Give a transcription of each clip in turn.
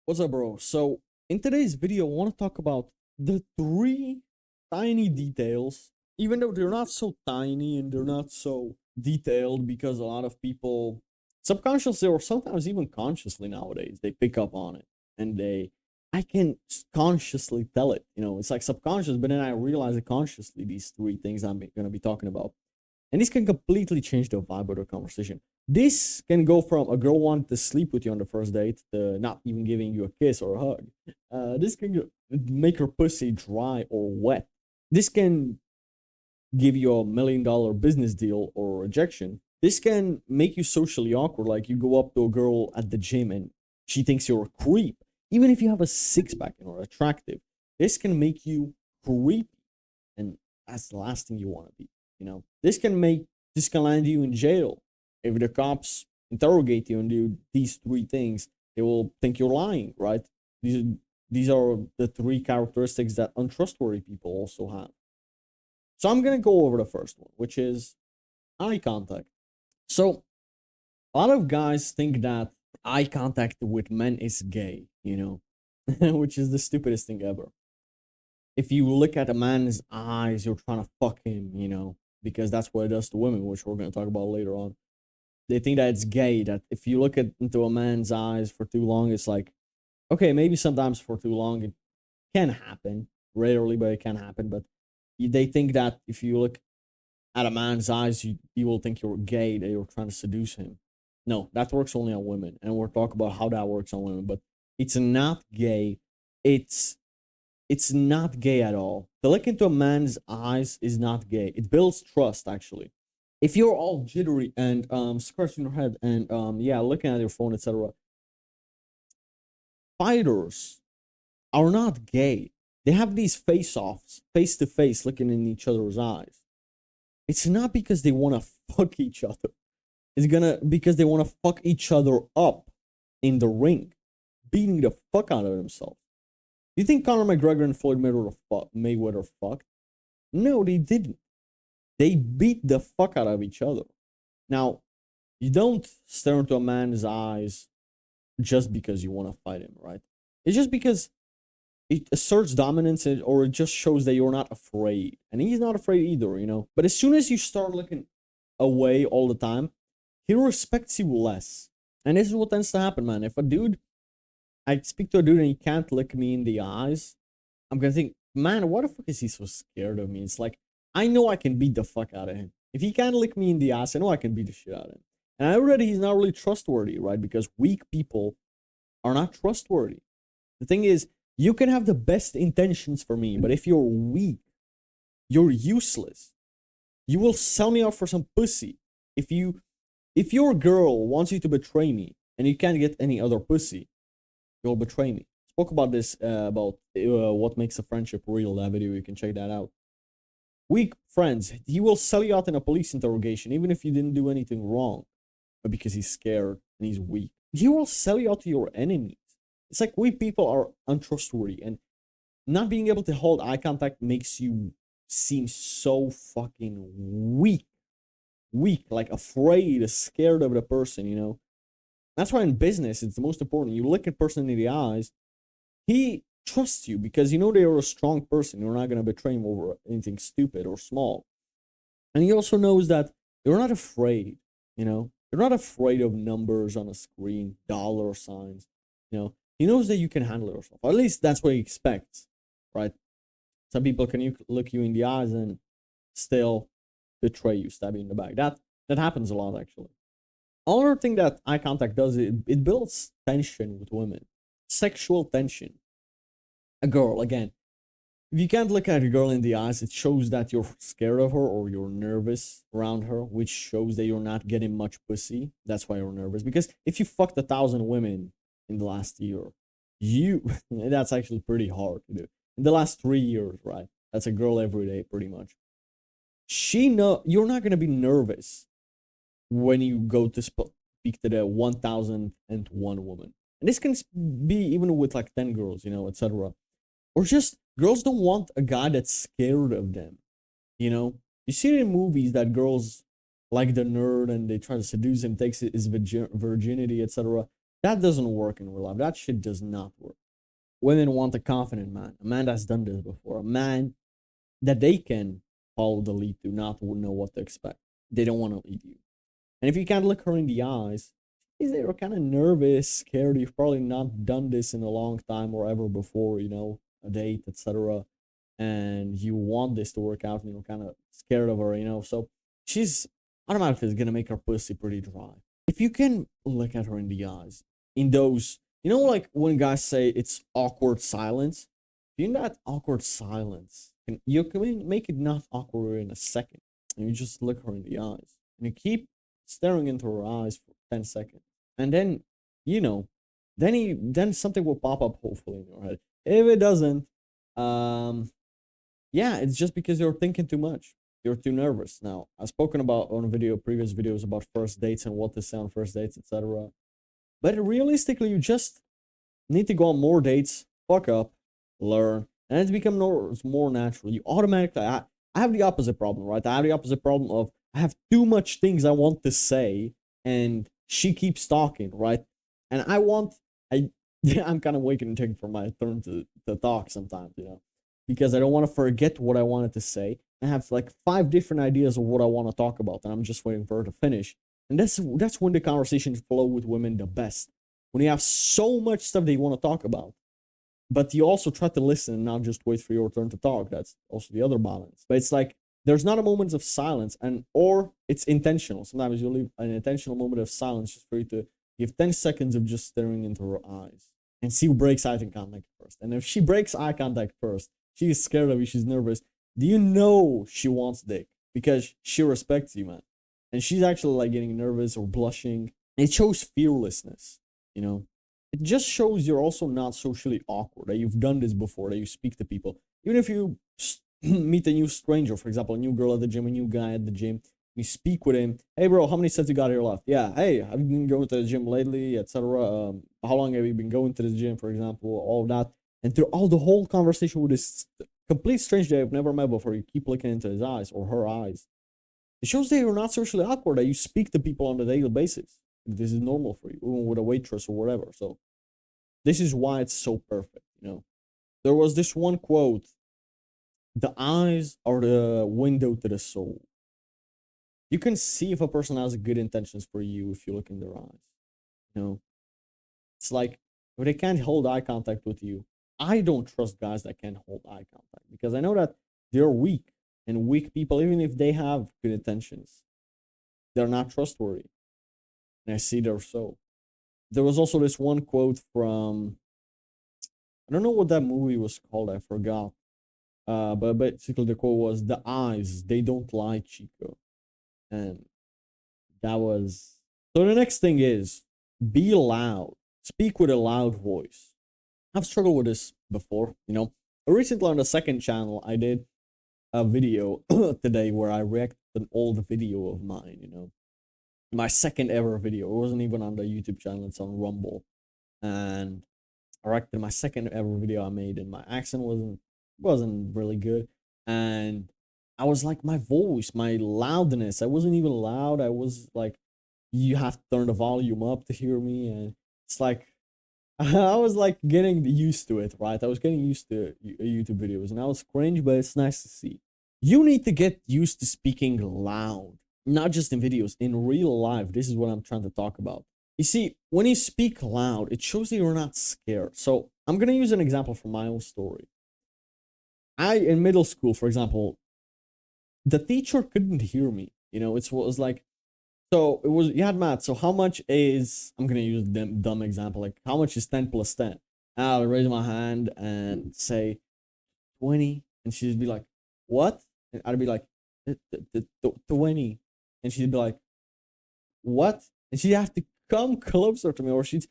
What's up, bro? So, in today's video, I want to talk about the three tiny details, even though they're not so tiny and they're not so detailed, because a lot of people subconsciously or sometimes even consciously nowadays, they pick up on it and I can consciously tell it. It's like subconscious, but then I realize that consciously these three things I'm going to be talking about. And this can completely change the vibe of the conversation. This can go from a girl wanting to sleep with you on the first date to not even giving you a kiss or a hug. This can make her pussy dry or wet. This can give you $1 million business deal or rejection. This can make you socially awkward. Like you go up to a girl at the gym and she thinks you're a creep. Even if you have a six pack and are attractive, this can make you creepy. And that's the last thing you want to be. This can land you in jail. If the cops interrogate you and do these three things, they will think you're lying, right? These are the three characteristics that untrustworthy people also have. So I'm gonna go over the first one, which is eye contact. So a lot of guys think that eye contact with men is gay, which is the stupidest thing ever. If you look at a man's eyes, you're trying to fuck him, because that's what it does to women, which we're going to talk about later on. They think that it's gay, that if you look into a man's eyes for too long, it's like, okay, maybe sometimes for too long, it can happen. Rarely, but it can happen. But they think that if you look at a man's eyes, you will think you're gay, that you're trying to seduce him. No, that works only on women. And we'll talk about how that works on women. But it's not gay. It's it's not gay at all. To look into a man's eyes is not gay. It builds trust, actually. If you're all jittery and scratching your head and yeah, looking at your phone, etc., fighters are not gay. They have these face-offs, face to face, looking in each other's eyes. It's not because they want to fuck each other. Because they want to fuck each other up in the ring, beating the fuck out of themselves. You think Conor McGregor and Floyd Mayweather fucked? No, they didn't. They beat the fuck out of each other. Now, you don't stare into a man's eyes just because you want to fight him, right? It's just because it asserts dominance or it just shows that you're not afraid. And he's not afraid either. But as soon as you start looking away all the time, he respects you less. And this is what tends to happen, man. If I speak to a dude and he can't look me in the eyes, I'm gonna think, man, what the fuck is he so scared of me? It's like, I know I can beat the fuck out of him. If he can't lick me in the ass, I know I can beat the shit out of him. And I already he's not really trustworthy, right? Because weak people are not trustworthy. The thing is, you can have the best intentions for me, but if you're weak, you're useless. You will sell me out for some pussy. If your girl wants you to betray me and you can't get any other pussy, you'll betray me. Spoke about this about what makes a friendship real. That video, you can check that out. Weak friends, he will sell you out in a police interrogation, even if you didn't do anything wrong, but because he's scared and he's weak. He will sell you out to your enemies. It's like weak people are untrustworthy, and not being able to hold eye contact makes you seem so fucking weak. Weak, like afraid, scared of the person. That's why in business, it's the most important. You look at person in the eyes, he trusts you because you know they are a strong person. You're not going to betray him over anything stupid or small. And he also knows that you're not afraid, You're not afraid of numbers on a screen, dollar signs. He knows that you can handle yourself. Or at least that's what he expects, right? Some people can look you in the eyes and still betray you, stab you in the back. That happens a lot, actually. Another thing that eye contact does, it builds tension with women, sexual tension. A girl, again, if you can't look at a girl in the eyes, it shows that you're scared of her or you're nervous around her, which shows that you're not getting much pussy. That's why you're nervous. Because if you fucked 1,000 women in the last year, that's actually pretty hard to do. In the last 3 years, right? That's a girl every day, pretty much. You're not gonna be nervous when you go to speak to the 1,001 woman. And this can be even with like 10 girls, etc. Or just girls don't want a guy that's scared of them. You see it in movies that girls like the nerd and they try to seduce him, takes his virginity, etc. That doesn't work in real life. That shit does not work. Women want a confident man, a man that's done this before, a man that they can follow the lead to, not know what to expect. They don't want to lead you. And if you can't look her in the eyes, is they're kind of nervous, scared. You've probably not done this in a long time or ever before, a date, etc. And you want this to work out, and you're kind of scared of her. So she's automatically gonna make her pussy pretty dry. If you can look at her in the eyes, in those, like when guys say it's awkward silence, in that awkward silence, you can make it not awkward in a second. And you just look her in the eyes, and you keep staring into her eyes for 10 seconds. And then, then something will pop up hopefully in your head. If it doesn't, yeah, it's just because you're thinking too much. You're too nervous. Now, I've spoken about on previous videos about first dates and what to say on first dates, etc. But realistically, you just need to go on more dates, fuck up, learn, and it's become more natural. You automatically, I have the opposite problem, right? I have the opposite problem of I have too much things I want to say, and she keeps talking, right? And I'm kind of waiting and taking for my turn to talk sometimes, because I don't want to forget what I wanted to say. I have like 5 different ideas of what I want to talk about, and I'm just waiting for her to finish. And that's when the conversations flow with women the best. When you have so much stuff that you want to talk about, but you also try to listen and not just wait for your turn to talk. That's also the other balance. But it's like there's not a moment of silence, or it's intentional. Sometimes you leave an intentional moment of silence just for you to give 10 seconds of just staring into her eyes and see who breaks eye contact first. And if she breaks eye contact first, she's scared of you, she's nervous. Do you know she wants dick? Because she respects you, man. And she's actually like getting nervous or blushing. It shows fearlessness, It just shows you're also not socially awkward, that you've done this before, that you speak to people. Even if you meet a new stranger, for example, a new girl at the gym, a new guy at the gym, you speak with him. Hey, bro, how many sets you got here left? Yeah. Hey, have you been going to the gym lately, etc.? How long have you been going to the gym, for example? All of that. And through the whole conversation with this complete stranger that you've never met before, you keep looking into his eyes or her eyes. It shows that you're not socially awkward, that you speak to people on a daily basis. This is normal for you, even with a waitress or whatever. So this is why it's so perfect, There was this one quote: the eyes are the window to the soul. You can see if a person has good intentions for you if you look in their eyes. It's like if they can't hold eye contact with you, I don't trust guys that can't hold eye contact, because I know that they're weak, and weak people, even if they have good intentions, they're not trustworthy. And I see they're so. There was also this one quote from, I don't know what that movie was called, I forgot. But basically the quote was, "The eyes, they don't lie, Chico." And that was, so the next thing is, be loud. Speak with a loud voice. I've struggled with this before, Recently on the second channel, I did a video today where I reacted to an old video of mine, my second ever video. It wasn't even on the YouTube channel, it's on Rumble. And I reacted my second ever video I made, and my accent wasn't really good. And I was like, my voice, my loudness, I wasn't even loud. I was like, you have to turn the volume up to hear me. And it's like, I was like getting used to it, right? I was getting used to YouTube videos, and I was cringe, but it's nice to see. You need to get used to speaking loud, not just in videos, in real life. This is what I'm trying to talk about. You see, when you speak loud, it shows that you're not scared. So I'm going to use an example from my own story. In middle school, for example, the teacher couldn't hear me. It was like, so it was, you had math. So how much is, I'm going to use a dumb example, like how much is 10 plus 10? I'll raise my hand and say 20. And she'd be like, what? And I'd be like, 20. And she'd be like, what? And she'd have to come closer to me, or she'd,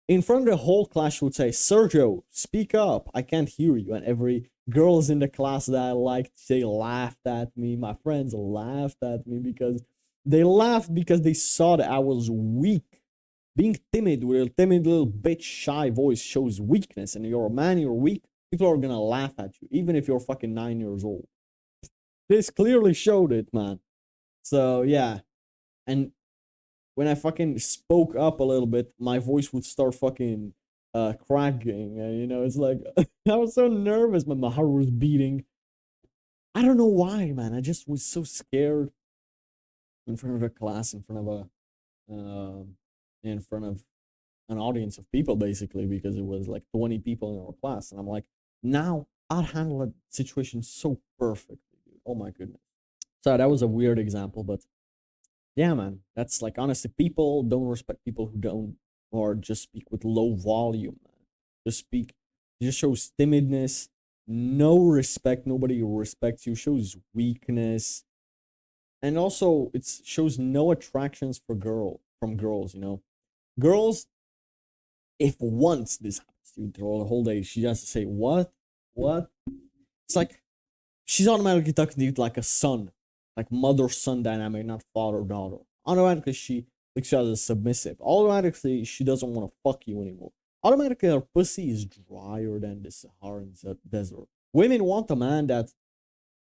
in front of the whole class, she would say, Sergio, speak up. I can't hear you. And every girls in the class that I liked, they laughed at me. My friends laughed at me because they saw that I was weak. Being timid with a timid little bitch shy voice shows weakness. And you're a man, you're weak. People are gonna laugh at you, even if you're fucking 9 years old. This clearly showed it, man. So yeah. And when I fucking spoke up a little bit, my voice would start fucking cracking. And, you know, it's like I was so nervous, but my heart was beating. I don't know why, man. I just was so scared in front of a class, in front of an audience of people, basically, because it was like 20 people in our class, and I'm like, now I'd handle a situation so perfectly, dude. Oh my goodness. So that was a weird example, but yeah, man, that's like honestly, people don't respect people who don't or just speak with low volume, man. Just speak, it just shows timidness, no respect, nobody respects you, shows weakness, and also it shows no attractions for from girls, you know. Girls, if once this happens to you throughout the whole day, she has to say, what? It's like she's automatically talking to you like a son, like mother son dynamic, not father daughter. Automatically, she looks at you as submissive. Automatically, she doesn't want to fuck you anymore. Automatically, her pussy is drier than the Saharan desert. Women want a man that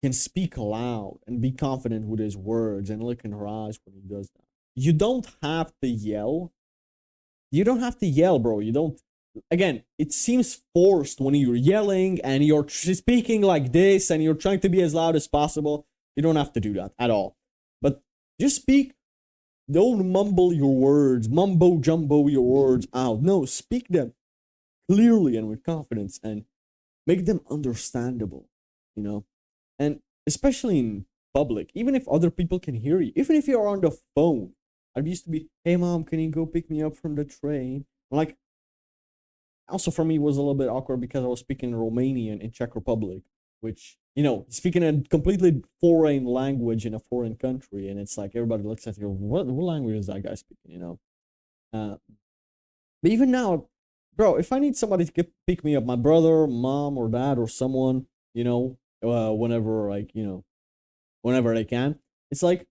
can speak loud and be confident with his words and look in her eyes when he does that. You don't have to yell. You don't have to yell, bro. You don't. Again, it seems forced when you're yelling and you're speaking like this and you're trying to be as loud as possible. You don't have to do that at all. But just speak. Don't mumble your words, mumbo jumbo your words out. No, speak them clearly and with confidence and make them understandable, you know? And especially in public, even if other people can hear you, even if you're on the phone. I used to be, hey mom, can you go pick me up from the train? Like, also for me it was a little bit awkward because I was speaking Romanian in Czech Republic, which, you know, speaking a completely foreign language in a foreign country, and it's like everybody looks at you, what language is that guy speaking, you know? But even now, bro, if I need somebody to pick me up, my brother, mom, or dad, or someone, you know, whenever, like, you know, whenever they can, it's like,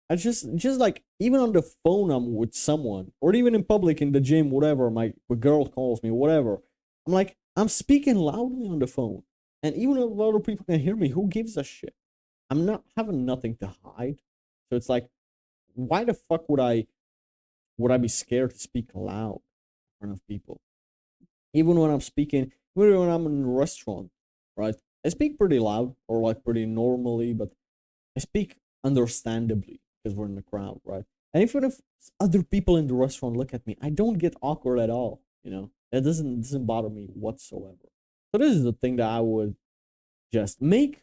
I just like, even on the phone, I'm with someone, or even in public, in the gym, whatever, my girl calls me, whatever. I'm like, I'm speaking loudly on the phone. And even if other people can hear me, who gives a shit? I'm not having nothing to hide. So it's like, why the fuck would I be scared to speak loud in front of people? Even when I'm speaking, even when I'm in a restaurant, right? I speak pretty loud or like pretty normally, but I speak understandably because we're in the crowd, right? And even if other people in the restaurant look at me, I don't get awkward at all. You know, that doesn't bother me whatsoever. So this is the thing that I would just make.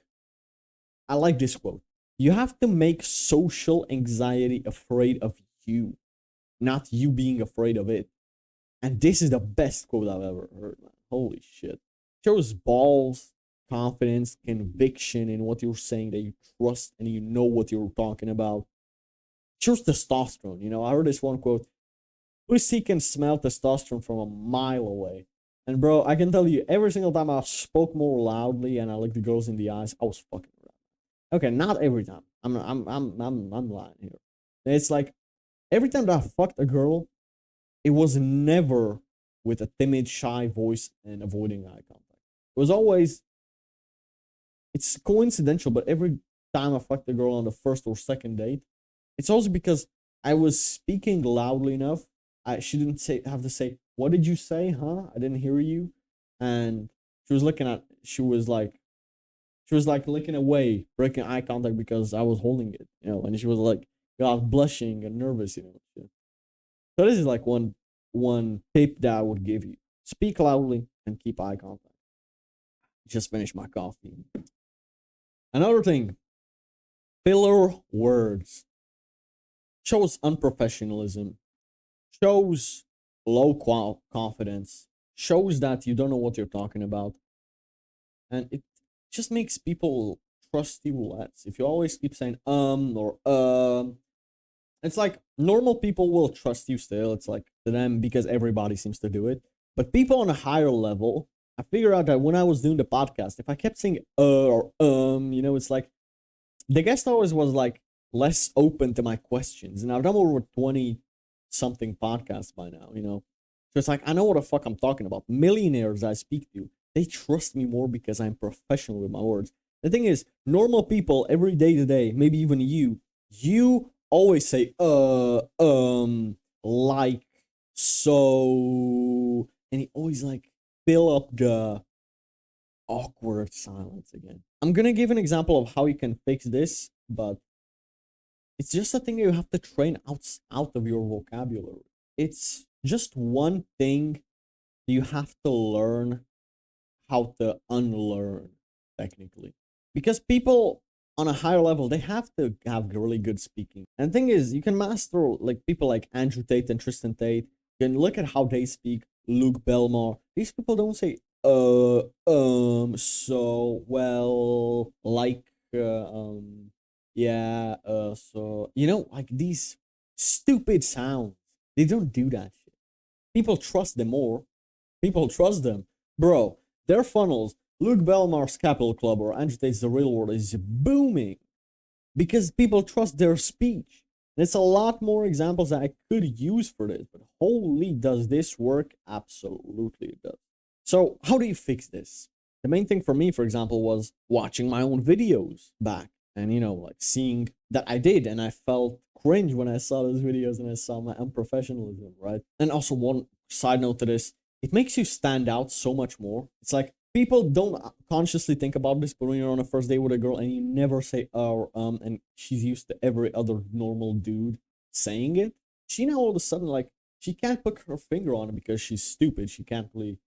I like this quote. You have to make social anxiety afraid of you, not you being afraid of it. And this is the best quote I've ever heard, man. Holy shit. Shows balls, confidence, conviction in what you're saying, that you trust and you know what you're talking about. Shows testosterone. You know, I heard this one quote, pussy can smell testosterone from a mile away. And bro, I can tell you, every single time I spoke more loudly and I looked the girls in the eyes, I was fucking around. Okay, not every time. I'm lying here. It's like every time that I fucked a girl, it was never with a timid, shy voice and avoiding eye contact. It was always, it's coincidental, but every time I fucked a girl on the first or second date, it's also because I was speaking loudly enough. She didn't have to say, what did you say, huh? I didn't hear you. And she was like looking away, breaking eye contact because I was holding it, you know, and she was like, God, blushing and nervous, you know. So this is like one tip that I would give you. Speak loudly and keep eye contact. Just finished my coffee. Another thing, filler words. Shows unprofessionalism, shows low confidence, shows that you don't know what you're talking about. And it just makes people trust you less. If you always keep saying or it's like normal people will trust you still. It's like to them because everybody seems to do it. But people on a higher level, I figured out that when I was doing the podcast, if I kept saying or you know, it's like the guest always was like less open to my questions. And I've done over 20 something podcasts by now, you know. So it's like I know what the fuck I'm talking about. Millionaires I speak to, they trust me more because I'm professional with my words. The thing is, normal people every day to day, maybe even you always say like, so, and he always like fill up the awkward silence again. I'm gonna give an example of how you can fix this, but it's just a thing you have to train out of your vocabulary. It's just one thing you have to learn how to unlearn, technically. Because people on a higher level, they have to have really good speaking. And the thing is, you can master like people like Andrew Tate and Tristan Tate. You can look at how they speak. Luke Belmar. These people don't say so well, like yeah, so you know, like these stupid sounds. They don't do that shit. People trust them more. People trust them, bro. Their funnels, Luke Belmar's Capital Club or Andrew Tate's The Real World is booming because people trust their speech. There's a lot more examples that I could use for this, but holy, does this work? Absolutely it does. So how do you fix this? The main thing for me, for example, was watching my own videos back and, you know, like seeing that I did, and I felt cringe when I saw those videos and I saw my unprofessionalism, right? And also, one side note to this, it makes you stand out so much more. It's like people don't consciously think about this, but when you're on a first date with a girl and you never say or and she's used to every other normal dude saying it, she now all of a sudden, like, she can't put her finger on it because she's stupid. She can't really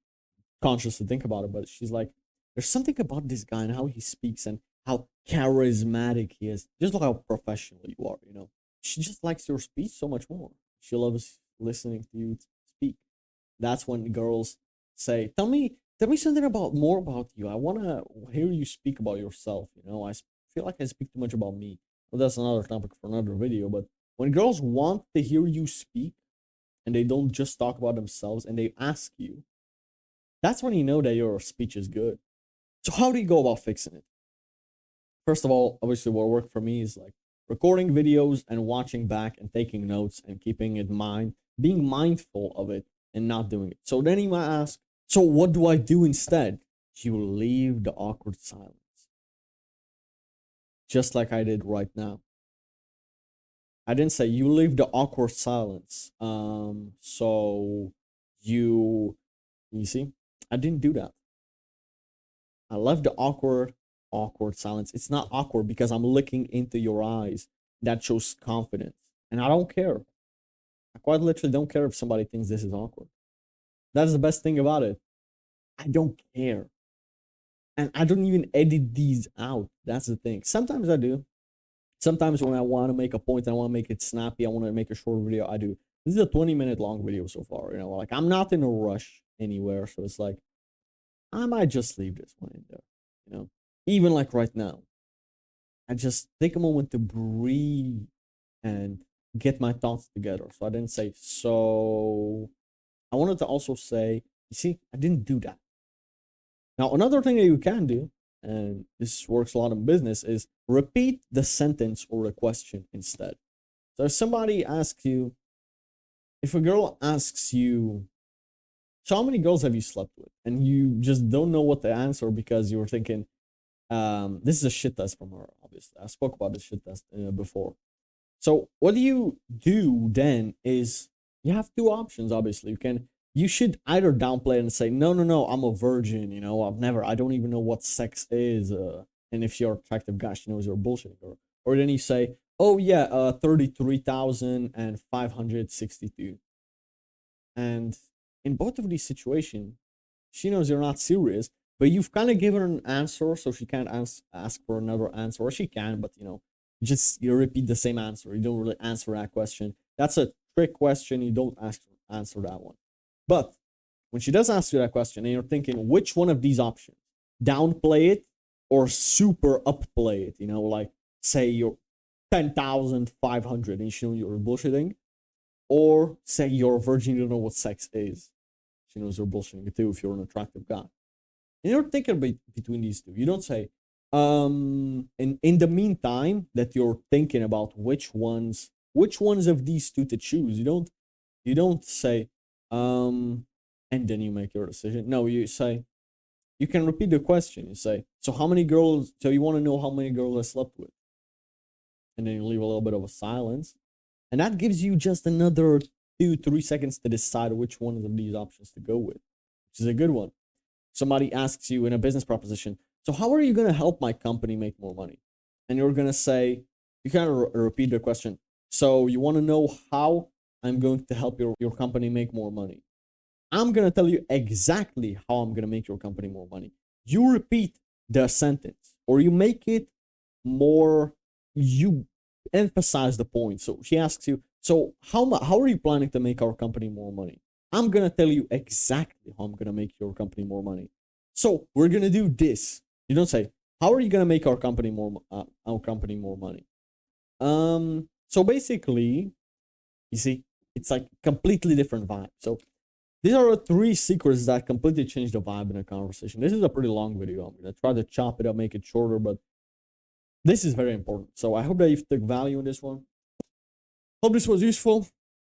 consciously think about it, but she's like, there's something about this guy and how he speaks and how charismatic he is. Just look how professional you are, you know. She just likes your speech so much more. She loves listening to you speak. That's when girls say, tell me something about more about you. I want to hear you speak about yourself, you know. I feel like I speak too much about me. Well, that's another topic for another video, but when girls want to hear you speak and they don't just talk about themselves and they ask you, that's when you know that your speech is good. So how do you go about fixing it? First of all, obviously what worked for me is like recording videos and watching back and taking notes and keeping it in mind, being mindful of it and not doing it. So then you might ask, so what do I do instead? You leave the awkward silence. Just like I did right now. I didn't say you leave the awkward silence. So you see, I didn't do that. I left the awkward silence. It's not awkward because I'm looking into your eyes. That shows confidence. And I don't care. I quite literally don't care if somebody thinks this is awkward. That's the best thing about it. I don't care. And I don't even edit these out. That's the thing. Sometimes I do. Sometimes when I want to make a point, I want to make it snappy, I want to make a short video, I do. This is a 20-minute long video so far, you know, like I'm not in a rush anywhere. So it's like, I might just leave this one in there, you know, even like right now. I just take a moment to breathe and get my thoughts together. So I didn't say, so I wanted to also say, you see, I didn't do that. Now, another thing that you can do, and this works a lot in business, is repeat the sentence or the question instead. So if somebody asks you, if a girl asks you, so how many girls have you slept with? And you just don't know what to answer because you were thinking, this is a shit test from her, obviously. I spoke about this shit test before. So what you do then is you have two options, obviously. You should either downplay it and say, no, I'm a virgin, you know, I don't even know what sex is. And if you're attractive guy, she knows you're bullshitting her. Or then you say, oh yeah, 33,562. And in both of these situations, she knows you're not serious, but you've kind of given her an answer, so she can't ask for another answer, or she can, but you know, you repeat the same answer. You don't really answer that question. That's a trick question. You don't answer that one. But when she does ask you that question and you're thinking, which one of these options? Downplay it or super upplay it, you know, like say you're 10,500 and she knows you're bullshitting, or say you're a virgin, you don't know what sex is. She knows you're bullshitting too if you're an attractive guy. And you're thinking between these two. You don't say, in the meantime that you're thinking about which ones of these two to choose, you don't say, and then you make your decision. No, you say, you can repeat the question. You say, so you want to know how many girls I slept with? and then you leave a little bit of a silence. And that gives you just another 2-3 seconds to decide which one of these options to go with, which is a good one. Somebody asks you in a business proposition, so how are you going to help my company make more money? And you're going to say, you kind of repeat the question. So you want to know how I'm going to help your company make more money? I'm going to tell you exactly how I'm going to make your company more money. You repeat the sentence, or you make it more, you emphasize the point. So she asks you, so how are you planning to make our company more money? I'm going to tell you exactly how I'm going to make your company more money. So we're going to do this. You don't say, how are you going to make our company more money? So basically, you see, it's like completely different vibe. So these are the 3 secrets that completely change the vibe in a conversation. This is a pretty long video. I'm going to try to chop it up, make it shorter, but this is very important. So I hope that you took value in this one. Hope this was useful.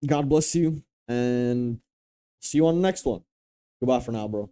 God bless you, and see you on the next one. Goodbye for now, bro.